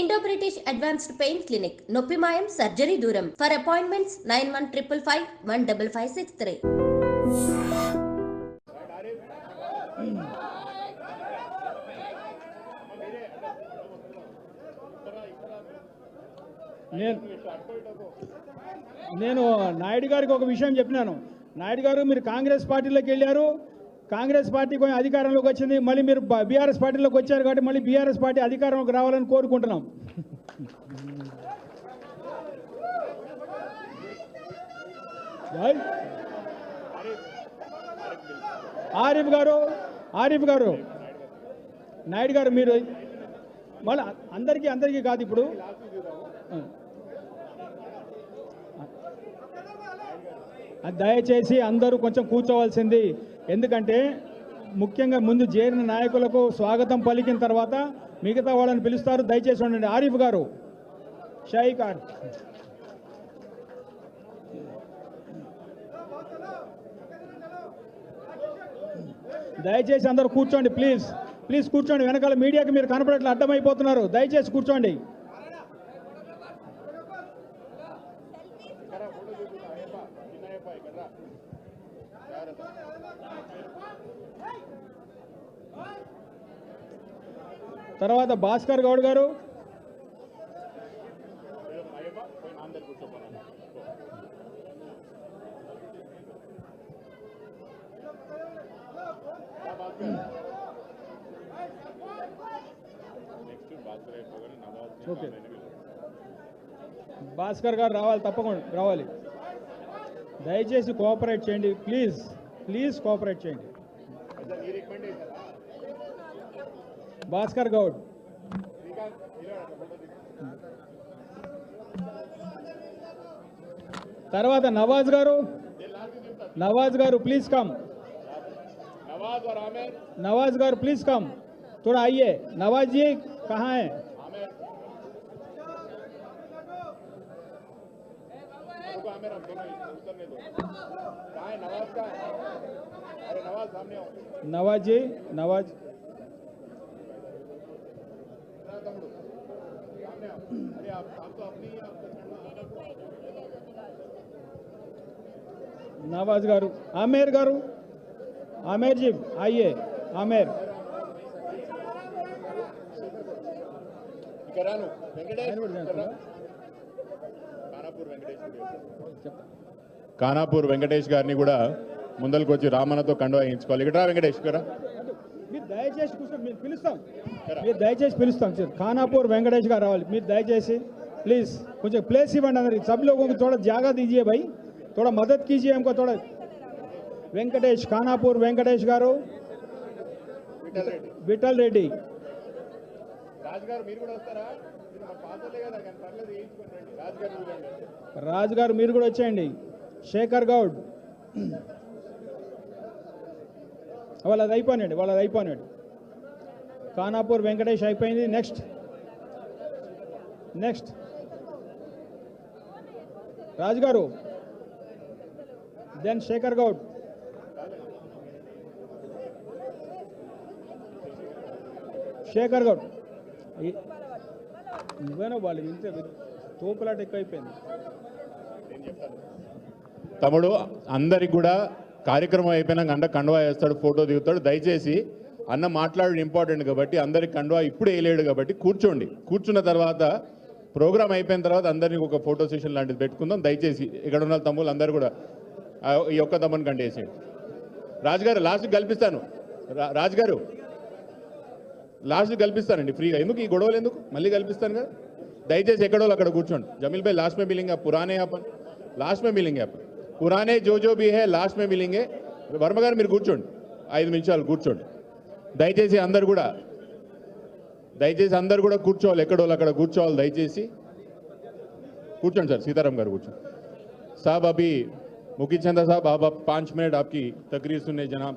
Indo-British Advanced Pain Clinic, Noppimayam Surgery Duram. For appointments 9155515563. నేను నాయుడు గారికి ఒక విషయం చెప్పినాను. నాయుడు గారు మీరు కాంగ్రెస్ పార్టీలోకి వెళ్ళారు, కాంగ్రెస్ పార్టీ కొంచెం అధికారంలోకి వచ్చింది, మళ్ళీ మీరు బీఆర్ఎస్ పార్టీలోకి వచ్చారు కాబట్టి మళ్ళీ బీఆర్ఎస్ పార్టీ అధికారంలోకి రావాలని కోరుకుంటున్నాం. ఆరిఫ్ గారు నాయుడు గారు మీరు మళ్ళీ అందరికీ కాదు, ఇప్పుడు దయచేసి అందరూ కొంచెం కూర్చోవలసింది. ఎందుకంటే ముఖ్యంగా ముందు చేరిన నాయకులకు స్వాగతం పలికిన తర్వాత మిగతా వాళ్ళని పిలుస్తారు. దయచేసి ఉండండి. ఆరిఫ్ గారు, షాయికార్, దయచేసి అందరూ కూర్చోండి. ప్లీజ్ కూర్చోండి. వెనకాల మీడియాకి మీరు కనపడట్లు అడ్డమైపోతున్నారు. దయచేసి కూర్చోండి. తర్వాత భాస్కర్ గౌడ్ గారు, ఓకే భాస్కర్ గారు రావాలి, తప్పకుండా రావాలి. దయచేసి కోఆపరేట్ చేయండి. ప్లీజ్ కోఆపరేట్ చేయండి. భాస్కర్ గౌడ్, తర్వాత నవాజ్ గారు please come. Nawaz garu please come, थोड़ा आइए. नवाज जी कहाँ हैं? नवाज जी, नवाज नवाज गारू, आमेर जी आइए. आमेर కానాపూర్ వెంకటేష్ గారిని కూడా ముందరికి వచ్చి రామన్నతో కండువా వేయించుకోవాలి. ఇక్కడ వెంకటేష్ గారు మీరు దయచేసి పిలుస్తాం. కానాపూర్ వెంకటేష్ గారు రావాలి. మీరు దయచేసి ప్లీజ్ కొంచెం ప్లేస్ ఇవ్వండి అందరికి. सब लोगों को थोड़ा जगह दीजिए भाई, थोड़ा मदद कीजिए हमको थोड़ा. వెంకటేష్, కానాపూర్ వెంకటేష్ గారు, విఠల్ రెడ్డి, రాజు గారు మీరు కూడా వచ్చేయండి. శేఖర్ గౌడ్, వాళ్ళది అయిపోయినాడు. కానాపూర్ వెంకటేష్ అయిపోయింది. నెక్స్ట్ రాజు గారు, దెన్ శేఖర్ గౌడ్. నువ్వేనో వాళ్ళు ఇంతే తోపులాట ఎక్కువైపోయింది. తమ్ముడు అందరికి కూడా కార్యక్రమం అయిపోయినాక అంట కండువా వేస్తాడు, ఫోటో దిగుతాడు. దయచేసి అన్న మాట్లాడడం ఇంపార్టెంట్ కాబట్టి అందరికి కండువా ఇప్పుడు వేయలేడు కాబట్టి కూర్చున్న తర్వాత ప్రోగ్రామ్ అయిపోయిన తర్వాత అందరినీ ఒక ఫోటో సెషన్ లాంటిది పెట్టుకుందాం. దయచేసి ఇక్కడ ఉన్న తమ్ముళ్ళు అందరూ కూడా ఈ ఒక్క తమ్ముని కంటేసేయండి. రాజుగారు లాస్ట్ కల్పిస్తాను. రాజుగారు లాస్ట్ కల్పిస్తానండి ఫ్రీగా. ఎందుకు ఈ గొడవలు ఎందుకు, మళ్ళీ కల్పిస్తాను కదా. దయచేసి ఎక్కడో అక్కడ కూర్చోండి. జमील भाई लास्ट में मिलेंगे, पुराने अपन लास्ट में मिलेंगे, अपन पुराने जो भी है लास्ट में मिलेंगे. వర్మ గారు మీరు కూర్చోండి, 5 నిమిషాలు కూర్చోండి. దయచేసి అందరు కూడా కూర్చోవాలి. ఎక్కడో అక్కడ కూర్చోవాలి. దయచేసి కూర్చోండి సార్. सीताराम గారు కూర్చోండి. साहब अभी मुखी चंदा साहब आप 5 मिनट आपकी तकरीर सुनने जनाब.